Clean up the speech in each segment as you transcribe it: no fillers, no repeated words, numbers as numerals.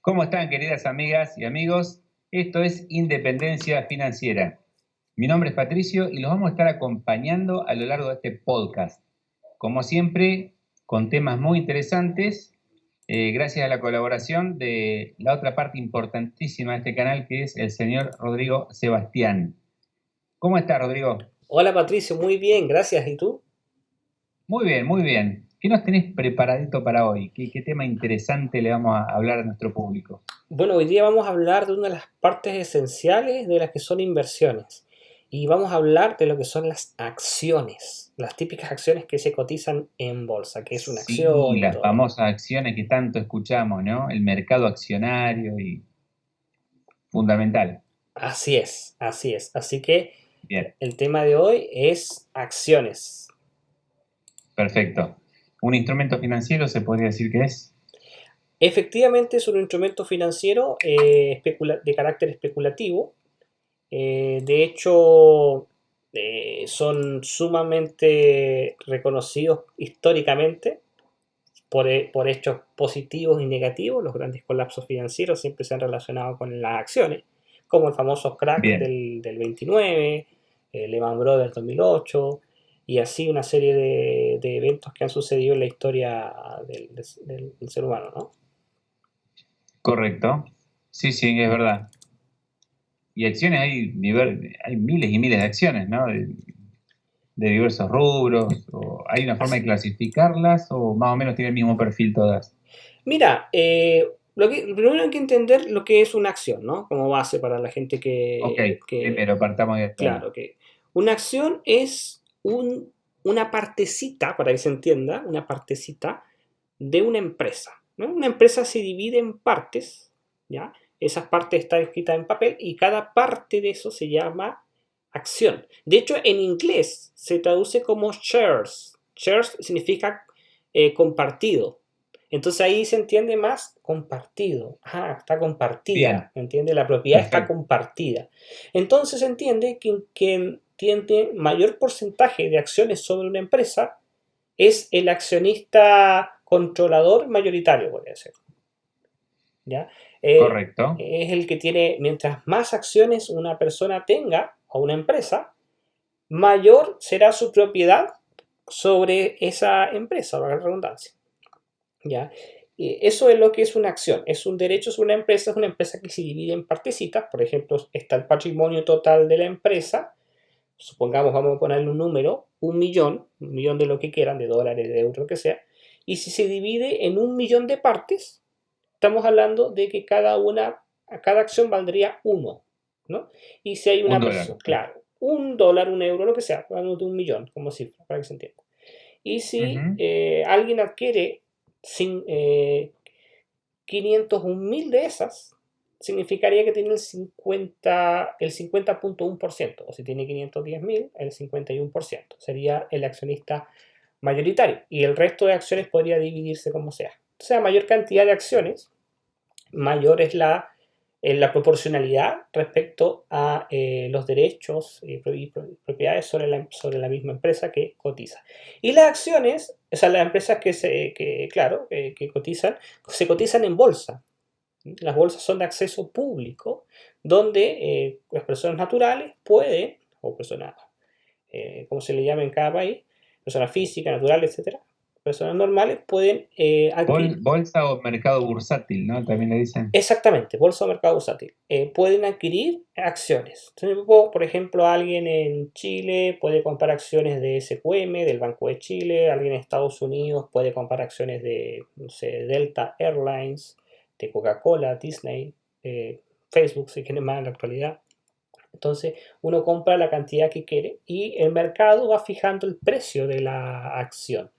¿Cómo están, queridas amigas y amigos? Esto es Independencia Financiera. Mi nombre es Patricio y los vamos a estar acompañando a lo largo de este podcast. Como siempre, con temas muy interesantes, gracias a la colaboración de la otra parte importantísima de este canal, que es el señor Rodrigo Sebastián. ¿Cómo está, Rodrigo? Hola Patricio, muy bien, gracias. ¿Y tú? Muy bien, muy bien. ¿Qué nos tenés preparadito para hoy? ¿Qué tema interesante le vamos a hablar a nuestro público? Bueno, hoy día vamos a hablar de una de las partes esenciales de las que son inversiones. Y vamos a hablar de lo que son las acciones, las típicas acciones que se cotizan en bolsa, que es una Sí, acción y las todo. famosas acciones que tanto escuchamos, ¿no? El mercado accionario y fundamental. Así es, así es. Así que Bien, el tema de hoy es acciones. perfecto. Un instrumento financiero se podría decir que es. Efectivamente es un instrumento financiero de carácter especulativo. De hecho, son sumamente reconocidos históricamente por hechos positivos y negativos. Los grandes colapsos financieros siempre se han relacionado con las acciones, como el famoso crack Bien, del 29, Lehman Brothers 2008, y así una serie de eventos que han sucedido en la historia del ser humano, ¿no? correcto. Sí, sí, es verdad. Y acciones hay miles y miles de acciones, ¿no? De diversos rubros. O ¿hay una forma de clasificarlas o más o menos tiene el mismo perfil todas? Mira, primero hay que entender lo que es una acción, ¿no? Como base para la gente Ok, que primero partamos de ahí. claro, que una acción es una partecita, para que se entienda, una partecita de una empresa, ¿no? Una empresa se divide en partes, ¿ya? Esas partes están escritas en papel y cada parte de eso se llama acción. De hecho, en inglés se traduce como shares. Shares significa compartido. Entonces ahí se entiende más compartido. Ah, está compartida, Bien, ¿entiende? La propiedad está perfecto. compartida. Entonces se entiende que quien tiene mayor porcentaje de acciones sobre una empresa es el accionista controlador mayoritario, podría ser. ¿Ya? Eh, Correcto. es el que tiene, mientras más acciones una persona tenga o una empresa, mayor será su propiedad sobre esa empresa, valga la redundancia. ¿Ya? Eso es lo que es una acción. Es un derecho sobre una empresa, es una empresa que se divide en partecitas. Por ejemplo, está el patrimonio total de la empresa. Supongamos, vamos a ponerle un número, un millón de lo que quieran, de dólares, de euros, lo que sea. Y si se divide en un millón de partes, estamos hablando de que cada acción valdría uno, ¿no? Y si hay Un una dólar. persona, claro, un dólar, un euro, lo que sea, hablamos de un millón como cifra, para que se entienda. Y si Ujú. alguien adquiere sin, 501.000 de esas, significaría que tiene el 50,1%, o si tiene 510.000, el 51%. Sería el accionista mayoritario. Y el resto de acciones podría dividirse como sea. O sea, mayor cantidad de acciones, mayor es la proporcionalidad respecto a los derechos y propiedades sobre la misma empresa que cotiza. Y las acciones, o sea, las empresas claro, que cotizan, se cotizan en bolsa. Las bolsas son de acceso público, donde las personas naturales pueden, o personas, como se le llama en cada país, personas físicas, naturales, etcétera, personas normales pueden adquirir. Bolsa o mercado bursátil, ¿no? También le dicen. Exactamente, bolsa o mercado bursátil. Pueden adquirir acciones. Entonces, por ejemplo, alguien en Chile puede comprar acciones de SQM, del Banco de Chile, alguien en Estados Unidos puede comprar acciones de, no sé, Delta Airlines, de Coca-Cola, Disney, Facebook, si quieren más en la actualidad. Entonces, uno compra la cantidad que quiere y el mercado va fijando el precio de la acción.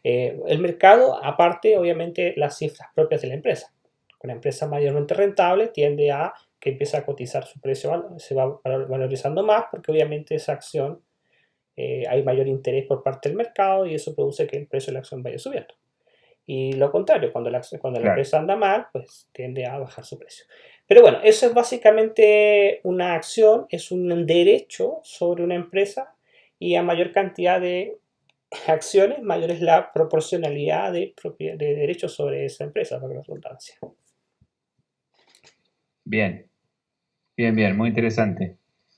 El mercado, aparte, obviamente, las cifras propias de la empresa. Una empresa mayormente rentable tiende a que empiece a cotizar su precio, se va valorizando más porque obviamente esa acción hay mayor interés por parte del mercado y eso produce que el precio de la acción vaya subiendo. Y lo contrario, cuando la Claro. empresa anda mal, pues tiende a bajar su precio. Pero bueno, eso es básicamente una acción, es un derecho sobre una empresa y a mayor cantidad de acciones, mayor es la proporcionalidad de derechos sobre esa empresa, para la redundancia. Bien, bien, muy interesante.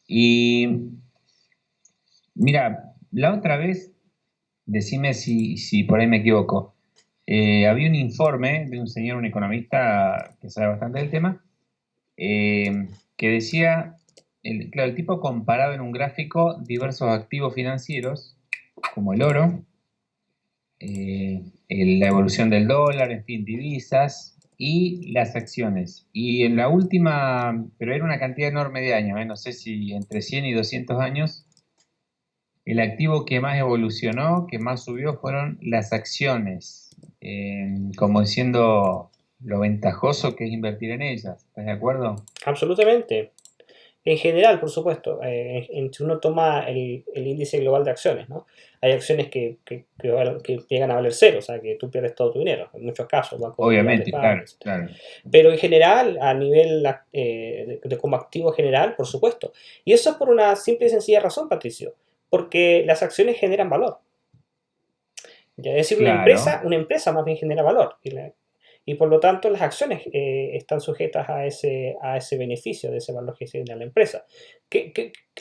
Y mira, la otra vez, decime si por ahí me equivoco, había un informe de un señor, un economista que sabe bastante del tema, que decía, claro, el tipo comparaba en un gráfico diversos activos financieros, como el oro, la evolución del dólar, en fin, divisas y las acciones. Y en la última, pero era una cantidad enorme de años, no sé si entre 100 y 200 años, el activo que más evolucionó, que más subió, fueron las acciones, como diciendo lo ventajoso que es invertir en ellas. ¿Estás de acuerdo? Absolutamente. En general, por supuesto, si uno toma el índice global de acciones, ¿no? Hay acciones que llegan a valer cero, o sea, que tú pierdes todo tu dinero, en muchos casos, bancos mundiales, Obviamente, claro, claro. Pero en general, a nivel como activo general, por supuesto. Y eso es por una simple y sencilla razón, Patricio, porque las acciones generan valor. Es decir, Claro. una empresa más bien genera valor. Y por lo tanto, las acciones están sujetas a ese beneficio de ese valor que genera la empresa.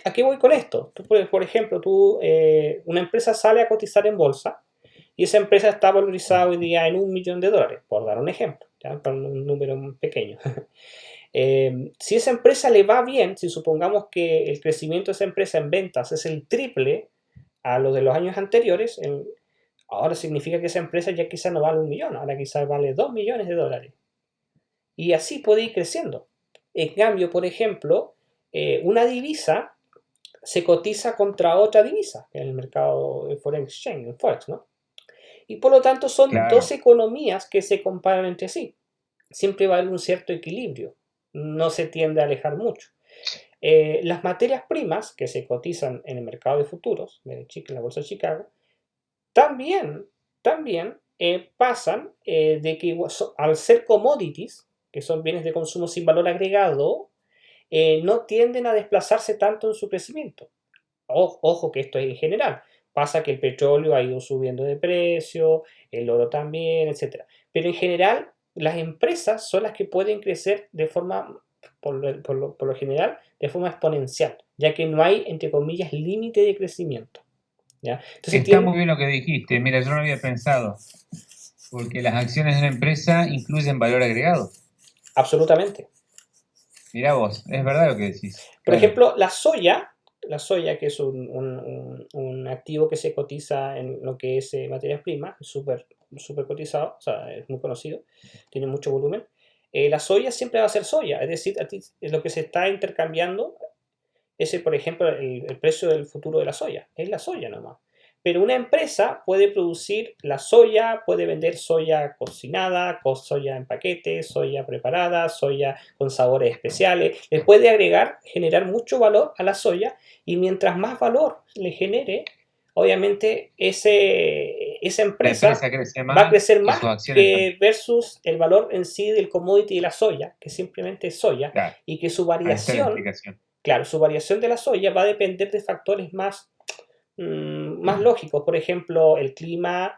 ¿A qué voy con esto? Tú, por ejemplo, una empresa sale a cotizar en bolsa y esa empresa está valorizada hoy día en $1.000.000, por dar un ejemplo, ¿ya? Para un número pequeño. Si esa empresa le va bien, si supongamos que el crecimiento de esa empresa en ventas es el triple a lo de los años anteriores, ahora significa que esa empresa ya quizá no vale 1.000.000, ahora quizás vale $2.000.000. Y así puede ir creciendo. En cambio, por ejemplo, una divisa se cotiza contra otra divisa en el mercado de Foreign Exchange, el Forex, ¿no? Y por lo tanto son dos Claro. economías que se comparan entre sí. Siempre va a haber un cierto equilibrio, no se tiende a alejar mucho. Las materias primas que se cotizan en el mercado de futuros, en la bolsa de Chicago, también pasan de que al ser commodities, que son bienes de consumo sin valor agregado, no tienden a desplazarse tanto en su crecimiento. Ojo que esto es en general. Pasa que el petróleo ha ido subiendo de precio, el oro también, etc. Pero en general, las empresas son las que pueden crecer de forma, por lo general, de forma exponencial, ya que no hay, entre comillas, límite de crecimiento. ¿Ya? Entonces Está muy bien lo que dijiste. Mira, yo no había pensado, porque las acciones de una empresa incluyen valor agregado. absolutamente. Mirá vos, es verdad lo que decís. Por Claro. ejemplo, la soya, que es un activo que se cotiza en lo que es materias primas, súper cotizado, o sea, es muy conocido, tiene mucho volumen. La soya siempre va a ser soya, es decir, lo que se está intercambiando ese, por ejemplo, el precio del futuro de la soya, es la soya nomás. Pero una empresa puede producir la soya, puede vender soya cocinada, soya en paquete, soya preparada, soya con sabores especiales. Le puede generar mucho valor a la soya y mientras más valor le genere, obviamente esa La empresa empresa crece va a más crecer y más sus acciones también. que versus el valor en sí del commodity de la soya, que simplemente es soya, Claro, y que su ahí está la variación. explicación. Claro, su variación de la soya va a depender de factores más lógicos, por ejemplo, el clima,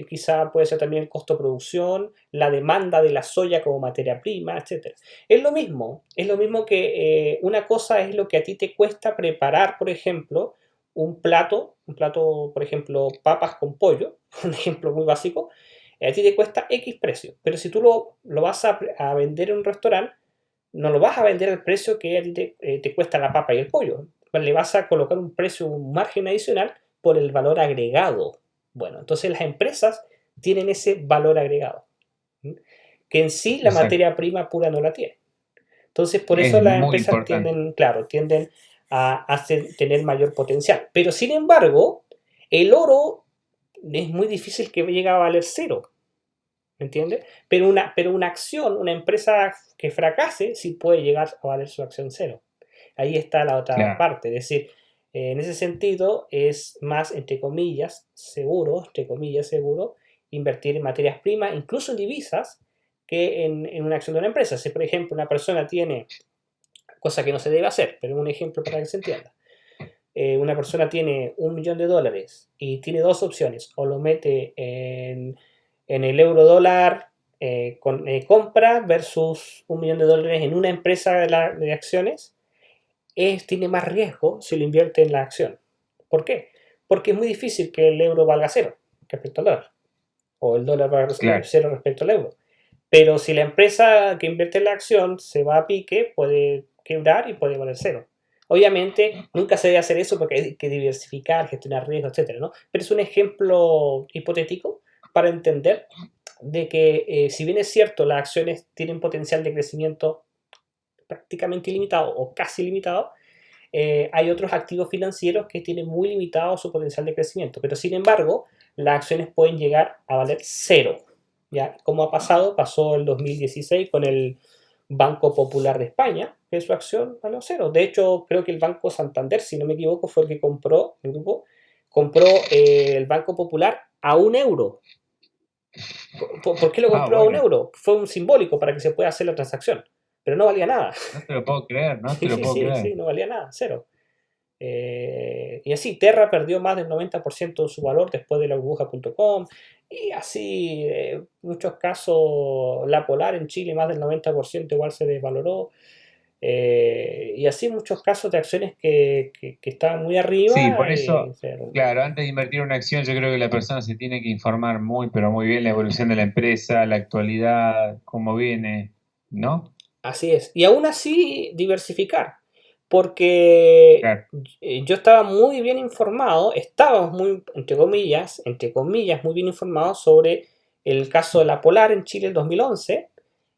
quizá puede ser también el costo de producción, la demanda de la soya como materia prima, etc. Es lo mismo que una cosa es lo que a ti te cuesta preparar, por ejemplo, un plato, por ejemplo, papas con pollo, un ejemplo muy básico, a ti te cuesta X precio, pero si tú lo vas a vender en un restaurante, no lo vas a vender al precio que a ti te cuesta la papa y el pollo. Le vas a colocar un precio, un margen adicional por el valor agregado. Bueno, entonces las empresas tienen ese valor agregado, que en sí la Exacto. materia prima pura no la tiene. Entonces, por eso Es las muy empresas importante. tienden a tener mayor potencial. Pero sin embargo, el oro es muy difícil que llegue a valer cero. ¿Me entiendes? Pero una acción, una empresa que fracase, sí puede llegar a valer su acción cero. Ahí está la otra Claro. parte. Es decir, en ese sentido es más, entre comillas, seguro, invertir en materias primas, incluso en divisas, que en una acción de una empresa. Si, por ejemplo, una persona tiene, cosa que no se debe hacer, pero un ejemplo para que se entienda. una persona tiene $1 millón y tiene dos opciones, o lo mete en el euro dólar compra versus $1 millón en una empresa de acciones, tiene más riesgo si lo invierte en la acción. ¿Por qué? Porque es muy difícil que el euro valga cero respecto al dólar, o el dólar valga Claro, cero respecto al euro. Pero si la empresa que invierte en la acción se va a pique, puede quebrar y puede valer cero. Obviamente, nunca se debe hacer eso porque hay que diversificar, gestionar riesgos, etcétera, ¿no? Pero es un ejemplo hipotético para entender de que, si bien es cierto, las acciones tienen potencial de crecimiento prácticamente ilimitado o casi limitado, hay otros activos financieros que tienen muy limitado su potencial de crecimiento. Pero sin embargo, las acciones pueden llegar a valer cero. ¿Ya? Como ha pasado, pasó el 2016 con el Banco Popular de España, que su acción valió cero. De hecho, creo que el Banco Santander, si no me equivoco, fue el que compró, el grupo, compró el Banco Popular a 1 euro. ¿Por qué lo compró a un bueno, euro? Fue un simbólico para que se pueda hacer la transacción, pero no valía nada. no te lo puedo creer, no te lo Sí, puedo sí, creer. sí, no valía nada, cero. Y así, Terra perdió más del 90% de su valor después de la burbuja.com. Y así, en muchos casos, la Polar en Chile más del 90% igual se desvaloró. Y así muchos casos de acciones que estaban muy Sí, arriba. por eso, claro, antes de invertir en una acción, yo creo que la persona se tiene que informar muy, pero muy bien la evolución de la empresa, la actualidad, cómo viene, ¿no? Así es. Y aún así diversificar. Porque Claro. yo estaba muy bien informado, estábamos muy, entre comillas, muy bien informados sobre el caso de la Polar en Chile en 2011.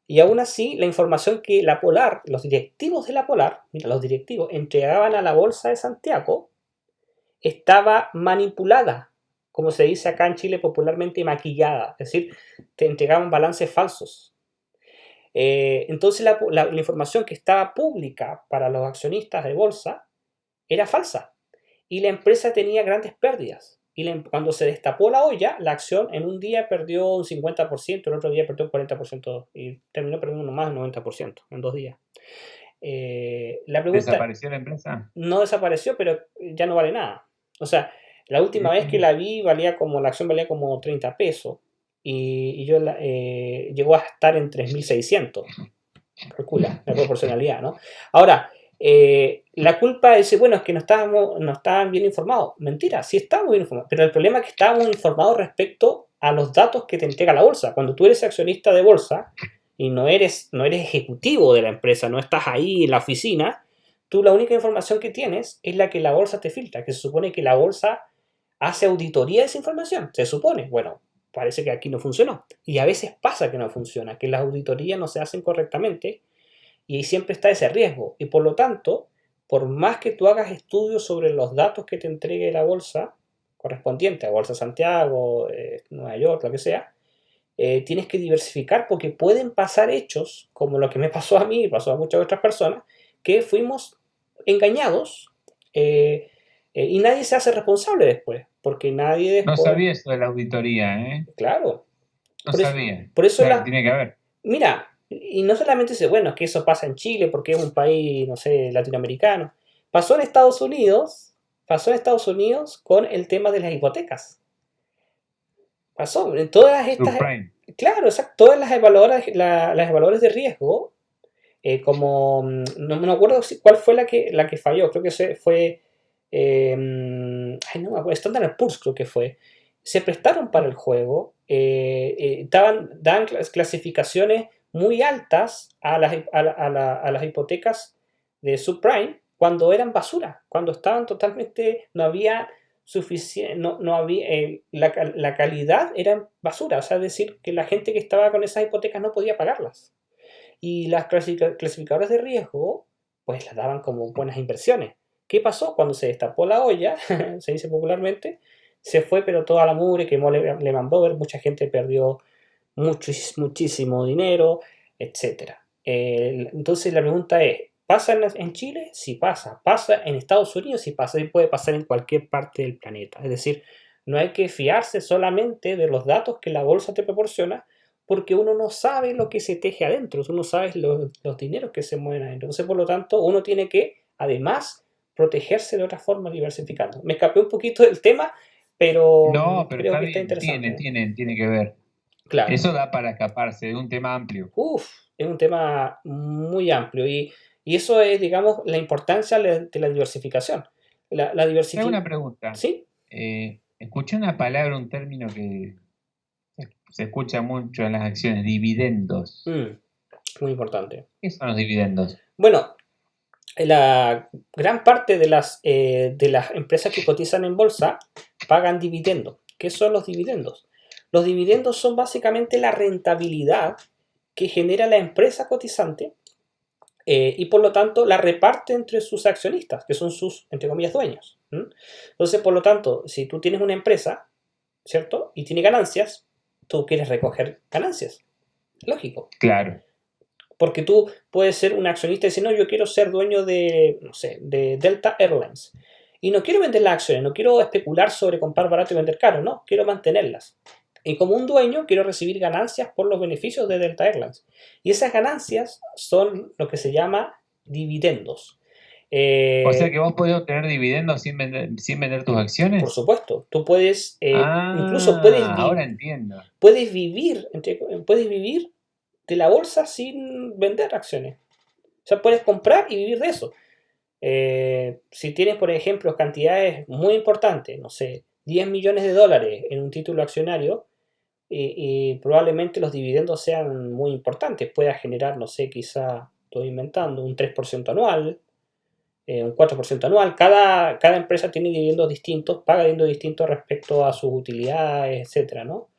Y aún así, la información que la Polar, los directivos de la Polar, mira, los directivos entregaban a la Bolsa de Santiago, estaba manipulada, como se dice acá en Chile popularmente, maquillada. Es decir, te entregaban balances falsos. Entonces la información que estaba pública para los accionistas de bolsa era falsa y la empresa tenía grandes pérdidas. Y cuando se destapó la olla, la acción en un día perdió un 50%, el otro día perdió un 40% y terminó perdiendo más del 90% en 2 días. La pregunta ¿Desapareció la empresa? no desapareció, pero ya no vale nada. O sea, la última vez que Mm. la vi la acción valía como 30 pesos y llegó a estar en 3.600. Calcula la proporcionalidad, ¿no? Ahora, la culpa es, bueno, es que no estaban bien informados. Mentira, sí estábamos bien informados, pero el problema es que estábamos informados respecto a los datos que te entrega la bolsa. Cuando tú eres accionista de bolsa y no eres ejecutivo de la empresa, no estás ahí en la oficina, tú la única información que tienes es la que la bolsa te filtra, que se supone que la bolsa hace auditoría de esa información, se supone. Bueno, parece que aquí no funcionó. Y a veces pasa que no funciona, que las auditorías no se hacen correctamente y ahí siempre está ese riesgo. Y por lo tanto, por más que tú hagas estudios sobre los datos que te entregue la bolsa, correspondiente a Bolsa Santiago, Nueva York, lo que sea, tienes que diversificar porque pueden pasar hechos, como lo que me pasó a mí y pasó a muchas otras personas, que fuimos engañados, y nadie se hace responsable después, porque nadie No después, sabía eso de la auditoría, ¿eh? claro, No por eso, sabía. por eso Claro, tiene que haber. mira, y no solamente dice, bueno, es que eso pasa en Chile porque es un país, no sé, latinoamericano. Pasó en Estados Unidos, pasó en Estados Unidos con el tema de las hipotecas. Pasó en todas estas, Subprime. claro, exacto, todas las evaluadoras de riesgo, como, no me acuerdo cuál fue la que falló, creo que fue, ay, no me acuerdo, Standard Poor's creo que fue, se prestaron para el juego, daban clasificaciones muy altas a las hipotecas de subprime cuando eran basura, cuando estaban totalmente, no había suficiente, no había, la calidad era basura, o sea, es decir, que la gente que estaba con esas hipotecas no podía pagarlas. Y las clasificadoras de riesgo, pues las daban como buenas inversiones. ¿Qué pasó? Cuando se destapó la olla, se dice popularmente, se fue pero toda la mugre, quemó Lehman Brothers, mucha gente perdió muchísimo dinero, etcétera. Entonces la pregunta es, ¿pasa en Chile? Sí pasa. ¿Pasa en Estados Unidos? Sí pasa. Y puede pasar en cualquier parte del planeta. Es decir, no hay que fiarse solamente de los datos que la bolsa te proporciona, porque uno no sabe lo que se teje adentro, uno no sabe los dineros que se mueven adentro. Entonces, por lo tanto, uno tiene que, además protegerse de otra forma diversificando. Me escapé un poquito del tema, pero No, pero creo está que está bien, interesante. tiene que ver. Claro. Eso da para escaparse de un tema amplio. Es un tema muy amplio y eso es, digamos, la importancia de la diversificación. La Te hago diversificación. una pregunta. ¿Sí? Escuché una palabra, un término que se escucha mucho en las acciones, dividendos. Muy importante. ¿Qué son los dividendos? Bueno, la gran parte de las empresas que cotizan en bolsa pagan dividendos. ¿Qué son los dividendos? Los dividendos son básicamente la rentabilidad que genera la empresa cotizante y por lo tanto la reparte entre sus accionistas, que son sus, entre comillas, dueños. Entonces, por lo tanto, si tú tienes una empresa, ¿cierto? Y tiene ganancias, tú quieres recoger ganancias. Lógico. Claro. Porque tú puedes ser un accionista y decir, no, yo quiero ser dueño de, no sé, de Delta Airlines. Y no quiero vender las acciones, no quiero especular sobre comprar barato y vender caro, no, quiero mantenerlas. Y como un dueño quiero recibir ganancias por los beneficios de Delta Airlines. Y esas ganancias son lo que se llama dividendos. O sea que vos podés obtener dividendos sin vender tus acciones. Por supuesto, tú puedes, incluso Ahora entiendo. puedes vivir de la bolsa sin vender acciones. O sea, puedes comprar y vivir de eso. Si tienes, por ejemplo, cantidades muy importantes, no sé, 10 millones de dólares en un título accionario, y probablemente los dividendos sean muy importantes. Pueda generar, no sé, quizá, estoy inventando, un 3% anual, un 4% anual. Cada empresa tiene dividendos distintos, paga dividendos distintos respecto a sus utilidades, etcétera, ¿no?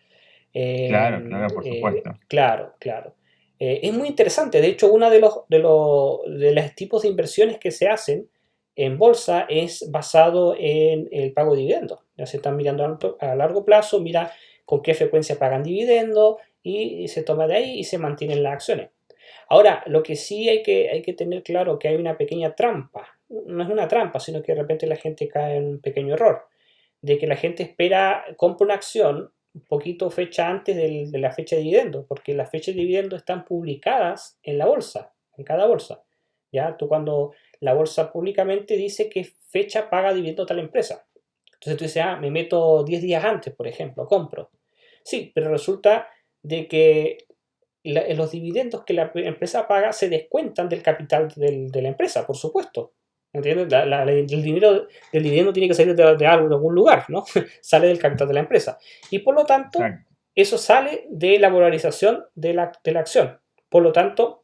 Claro, por supuesto. Claro, claro. Es muy interesante. De hecho, uno de los tipos de inversiones que se hacen en bolsa es basado en el pago de dividendos. Ya se están mirando a largo plazo, mira con qué frecuencia pagan dividendos y se toma de ahí y se mantienen las acciones. Ahora, lo que sí hay que tener claro que hay una pequeña trampa. No es una trampa, sino que de repente la gente cae en un pequeño error. De que la gente compra una acción un poquito fecha antes de la fecha de dividendo, porque las fechas de dividendo están publicadas en la bolsa, en cada bolsa. ¿Ya? Tú cuando la bolsa públicamente dice qué fecha paga dividendo tal empresa. Entonces tú dices, me meto 10 días antes, por ejemplo, compro. Sí, pero resulta de que los dividendos que la empresa paga se descuentan del capital de la empresa, por supuesto. ¿Entiendes? El dinero del dividendo tiene que salir de algún lugar, ¿no? Sale del capital de la empresa. Y por lo tanto, Exacto. eso sale de la valorización de la acción. Por lo tanto,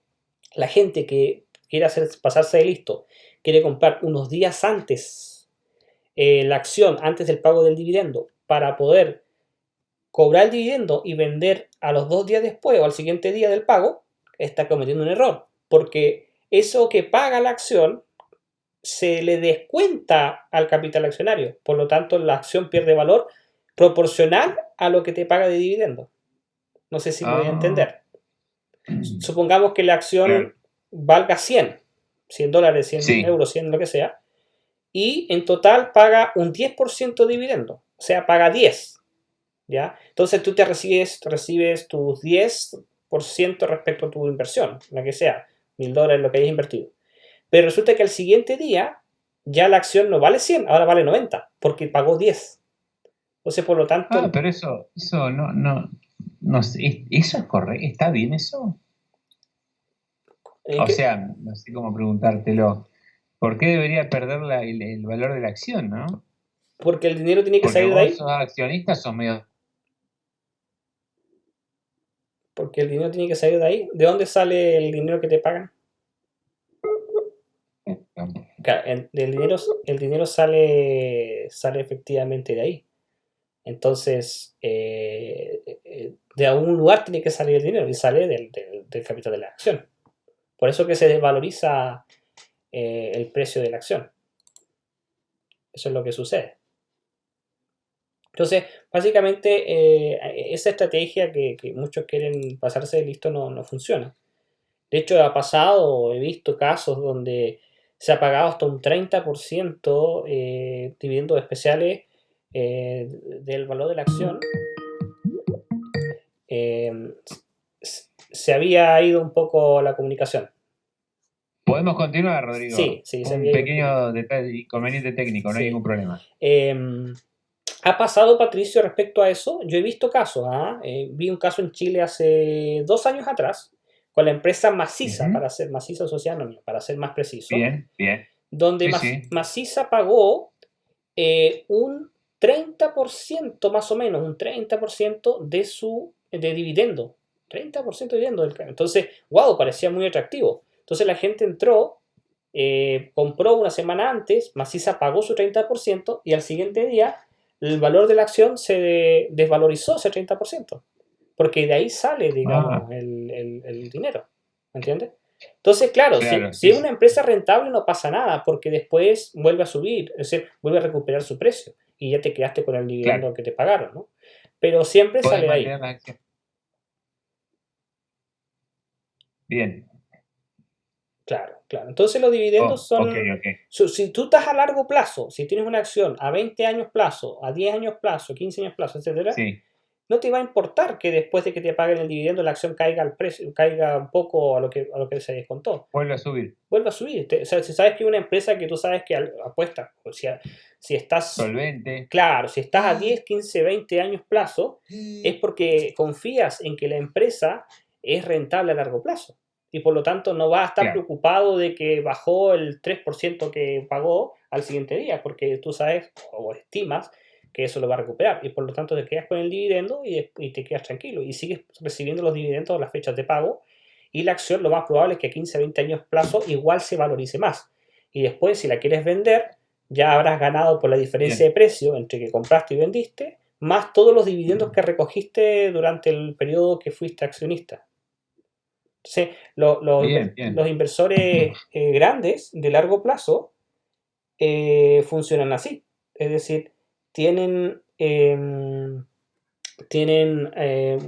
la gente que quiere pasarse de listo, quiere comprar unos días antes la acción, antes del pago del dividendo, para poder cobrar el dividendo y vender a los 2 días después o al siguiente día del pago, está cometiendo un error. Porque eso que paga la acción se le descuenta al capital accionario. Por lo tanto, la acción pierde valor proporcional a lo que te paga de dividendo. No sé si me voy a entender. Supongamos que la acción Claro. valga 100 dólares, 100 Sí. euros, 100 lo que sea, y en total paga un 10% de dividendo. O sea, paga 10. ¿Ya? Entonces tú recibes tus 10% respecto a tu inversión, la que sea, $1000, lo que hayas invertido. Pero resulta que al siguiente día ya la acción no vale 100, ahora vale 90, porque pagó 10. Entonces, por lo tanto, Pero eso no sé, ¿eso es correcto? ¿Está bien eso? O sea, no sé cómo preguntártelo. ¿Por qué debería perder el valor de la acción, no? porque el dinero tiene que Porque salir de vos ahí, sos accionista, sos medio... porque el dinero tiene que salir de ahí. ¿De dónde sale el dinero que te pagan? Claro, el dinero sale efectivamente de ahí. Entonces, de algún lugar tiene que salir el dinero y sale del capital de la acción. Por eso que se desvaloriza el precio de la acción. Eso es lo que sucede. Entonces, básicamente, esa estrategia que muchos quieren pasarse de listo no funciona. De hecho, ha pasado, he visto casos donde se ha pagado hasta un 30% dividendos especiales del valor de la acción. Se había ido un poco la comunicación. Podemos continuar, Rodrigo. Sí, se Un había ido un pequeño detalle, inconveniente técnico, no hay Sí. ningún problema. ¿Ha pasado, Patricio, respecto a eso? Yo he visto casos, vi un caso en Chile hace 2 años atrás con la empresa Maciza, Ujú. para ser Maciza Sociedad Anónima, para ser más preciso, Bien, bien. donde Sí, sí. Maciza pagó un 30% más o menos, un 30% de dividendo. 30% de dividendo. Entonces, wow, parecía muy atractivo. Entonces la gente entró, compró una semana antes, Maciza pagó su 30% y al siguiente día el valor de la acción se desvalorizó ese 30%. Porque de ahí sale, digamos, Ah, el dinero. ¿Me entiendes? Entonces, claro, claro, si sí, es sí. una empresa rentable no pasa nada, porque después vuelve a subir, es decir, vuelve a recuperar su precio y ya te quedaste con el Claro. dividendo que te pagaron, ¿no? Pero siempre Puedes sale de ahí. mantener la acción. Bien. Claro, claro. Entonces los dividendos Oh, ok, son, ok. si tú estás a largo plazo, si tienes una acción a 20 años plazo, a 10 años plazo, 15 años plazo, etcétera, Sí, no te va a importar que después de que te paguen el dividendo la acción caiga al precio, caiga un poco a lo que se descontó. vuelve a subir. Vuelve a subir. O sea, si sabes que una empresa que tú sabes que apuesta, o sea, si estás, Solvente. claro, si estás a 10, 15, 20 años plazo, es porque confías en que la empresa es rentable a largo plazo. Y por lo tanto no vas a estar Claro, preocupado de que bajó el 3% que pagó al siguiente día, porque tú sabes o estimas que eso lo va a recuperar. Y por lo tanto te quedas con el dividendo y te quedas tranquilo. Y sigues recibiendo los dividendos a las fechas de pago y la acción lo más probable es que a 15 a 20 años plazo igual se valorice más. Y después, si la quieres vender, ya habrás ganado por la diferencia de bien. precio entre que compraste y vendiste, más todos los dividendos que recogiste durante el periodo que fuiste accionista. Entonces, Bien, bien. los inversores grandes de largo plazo funcionan así. Es decir, tienen,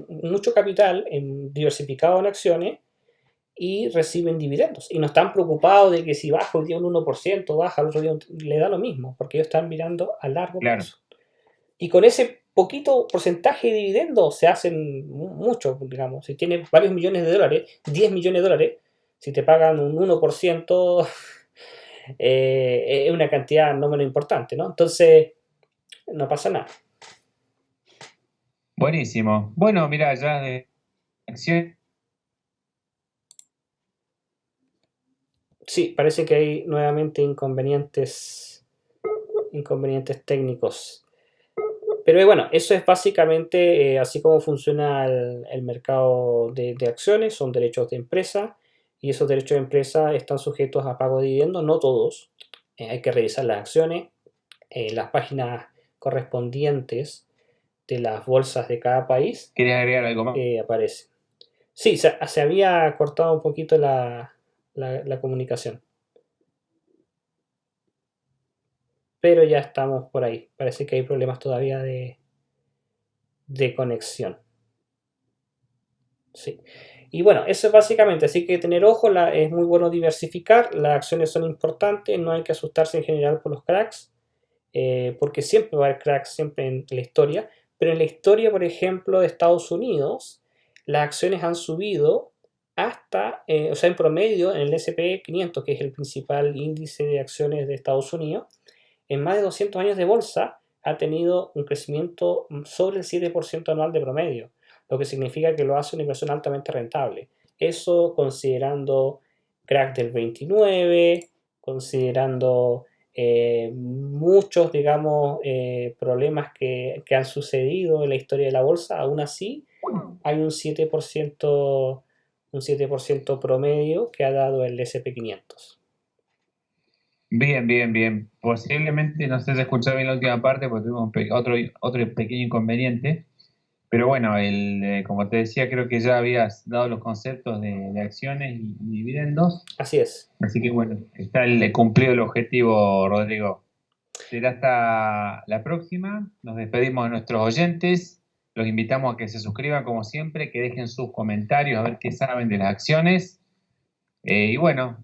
mucho capital diversificado en acciones y reciben dividendos. Y no están preocupados de que si baja un día un 1%, baja el otro día, le da lo mismo, porque ellos están mirando a largo Claro. plazo. Y con ese poquito porcentaje de dividendos se hacen mucho, digamos. Si tienes varios millones de dólares, 10 millones de dólares, si te pagan un 1%, es una cantidad no menos importante, ¿no? Entonces, no pasa nada. Buenísimo. Bueno, mira, ya de acción. Sí, parece que hay nuevamente inconvenientes técnicos. Pero bueno, eso es básicamente así como funciona el mercado de acciones, son derechos de empresa y esos derechos de empresa están sujetos a pago de dividendos, no todos. Hay que revisar las acciones, las páginas correspondientes de las bolsas de cada país ¿Quieres agregar algo más? aparecen. Sí, se había cortado un poquito la comunicación, pero ya estamos por ahí. Parece que hay problemas todavía de conexión. Sí. Y bueno, eso es básicamente, así que tener ojo, es muy bueno diversificar, las acciones son importantes, no hay que asustarse en general por los cracks, porque siempre va a haber cracks, siempre en la historia, pero en la historia, por ejemplo, de Estados Unidos, las acciones han subido hasta, o sea, en promedio, en el S&P 500, que es el principal índice de acciones de Estados Unidos, en más de 200 años de bolsa ha tenido un crecimiento sobre el 7% anual de promedio, lo que significa que lo hace una inversión altamente rentable. Eso considerando crack del 29, considerando muchos, digamos, problemas que han sucedido en la historia de la bolsa, aún así hay un 7% promedio que ha dado el SP 500. Bien, bien, bien. Posiblemente no sé si escuchado bien la última parte porque tuvimos otro pequeño inconveniente. Pero bueno, como te decía, creo que ya habías dado los conceptos de acciones y dividendos. Así es. Así que bueno, está cumplido el objetivo, Rodrigo. Será hasta la próxima. Nos despedimos de nuestros oyentes. Los invitamos a que se suscriban como siempre, que dejen sus comentarios a ver qué saben de las acciones. Y bueno,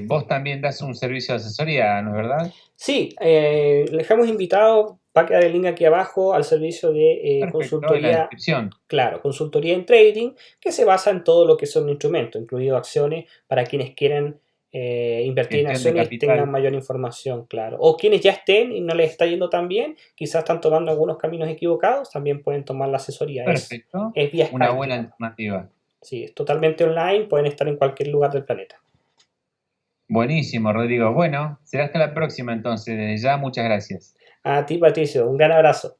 vos también das un servicio de asesoría, ¿no es verdad? Sí, le dejamos invitado, va a quedar el link aquí abajo al servicio de Perfecto, en la consultoría, descripción. claro, consultoría en trading, que se basa en todo lo que son instrumentos, incluido acciones, para quienes quieren invertir en Gestión de acciones y tengan capital. mayor información, claro. O quienes ya estén y no les está yendo tan bien, quizás están tomando algunos caminos equivocados, también pueden tomar la asesoría. Perfecto. Es vía Una Skype, buena digamos. alternativa. Sí, es totalmente online, pueden estar en cualquier lugar del planeta. Buenísimo, Rodrigo. Bueno, será hasta la próxima entonces. Desde ya, muchas gracias. A ti, Patricio, un gran abrazo.